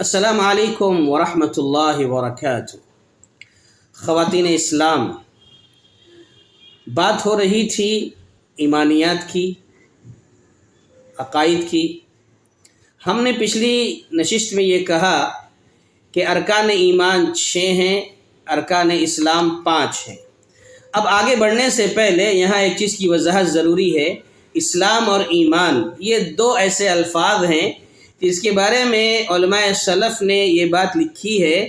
السلام علیکم ورحمۃ اللہ وبرکاتہ۔ خواتین اسلام، بات ہو رہی تھی ایمانیات کی، عقائد کی۔ ہم نے پچھلی نشست میں یہ کہا کہ ارکان ایمان 6 ہیں، ارکان اسلام 5 ہیں۔ اب آگے بڑھنے سے پہلے یہاں ایک چیز کی وضاحت ضروری ہے۔ اسلام اور ایمان یہ دو ایسے الفاظ ہیں جس کے بارے میں علماء سلف نے یہ بات لکھی ہے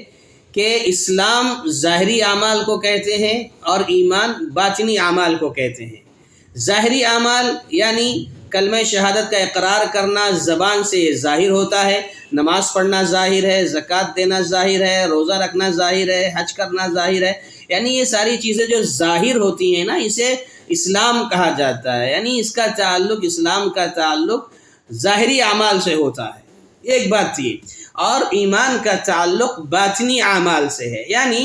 کہ اسلام ظاہری اعمال کو کہتے ہیں اور ایمان باطنی اعمال کو کہتے ہیں۔ ظاہری اعمال یعنی کلمہ شہادت کا اقرار کرنا زبان سے ظاہر ہوتا ہے، نماز پڑھنا ظاہر ہے، زکوٰۃ دینا ظاہر ہے، روزہ رکھنا ظاہر ہے، حج کرنا ظاہر ہے، یعنی یہ ساری چیزیں جو ظاہر ہوتی ہیں نا، اسے اسلام کہا جاتا ہے۔ یعنی اس کا تعلق، اسلام کا تعلق ظاہری اعمال سے ہوتا ہے، ایک بات یہ۔ اور ایمان کا تعلق باطنی اعمال سے ہے، یعنی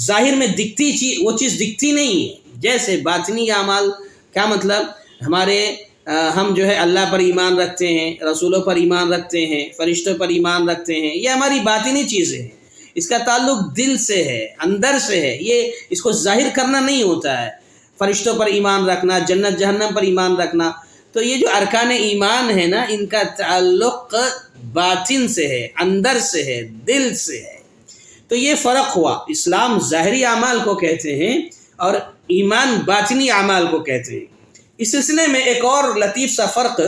ظاہر میں دکھتی چیز وہ چیز دکھتی نہیں ہے۔ جیسے باطنی اعمال کیا مطلب؟ ہم جو ہے اللہ پر ایمان رکھتے ہیں، رسولوں پر ایمان رکھتے ہیں، فرشتوں پر ایمان رکھتے ہیں، یہ ہماری باطنی چیزیں ہیں۔ اس کا تعلق دل سے ہے، اندر سے ہے، یہ اس کو ظاہر کرنا نہیں ہوتا ہے۔ فرشتوں پر ایمان رکھنا، جنت جہنم پر ایمان رکھنا، تو یہ جو ارکان ایمان ہے نا، ان کا تعلق باطن سے ہے، اندر سے ہے، دل سے ہے۔ تو یہ فرق ہوا، اسلام ظاہری اعمال کو کہتے ہیں اور ایمان باطنی اعمال کو کہتے ہیں۔ اس سلسلے میں ایک اور لطیف سا فرق،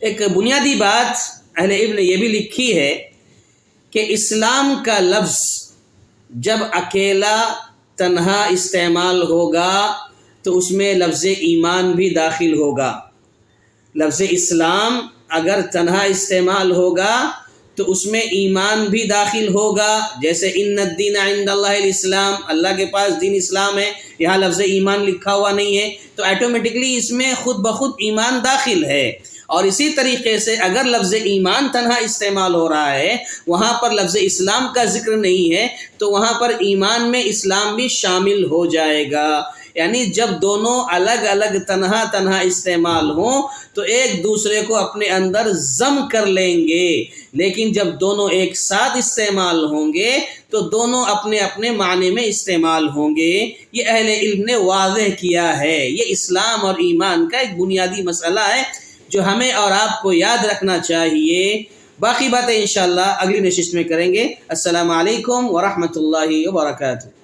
ایک بنیادی بات اہل علم نے یہ بھی لکھی ہے کہ اسلام کا لفظ جب اکیلا تنہا استعمال ہوگا تو اس میں لفظ ایمان بھی داخل ہوگا۔ لفظ اسلام اگر تنہا استعمال ہوگا تو اس میں ایمان بھی داخل ہوگا۔ جیسے ان الدین عند اللہ الاسلام، اللہ کے پاس دین اسلام ہے، یہاں لفظ ایمان لکھا ہوا نہیں ہے، تو آٹومیٹکلی اس میں خود بخود ایمان داخل ہے۔ اور اسی طریقے سے اگر لفظ ایمان تنہا استعمال ہو رہا ہے، وہاں پر لفظ اسلام کا ذکر نہیں ہے، تو وہاں پر ایمان میں اسلام بھی شامل ہو جائے گا۔ یعنی جب دونوں الگ الگ تنہا استعمال ہوں تو ایک دوسرے کو اپنے اندر ضم کر لیں گے، لیکن جب دونوں ایک ساتھ استعمال ہوں گے تو دونوں اپنے اپنے معنی میں استعمال ہوں گے۔ یہ اہل علم نے واضح کیا ہے۔ یہ اسلام اور ایمان کا ایک بنیادی مسئلہ ہے جو ہمیں اور آپ کو یاد رکھنا چاہیے۔ باقی باتیں انشاءاللہ اگلی نشست میں کریں گے۔ السلام علیکم ورحمۃ اللہ وبرکاتہ۔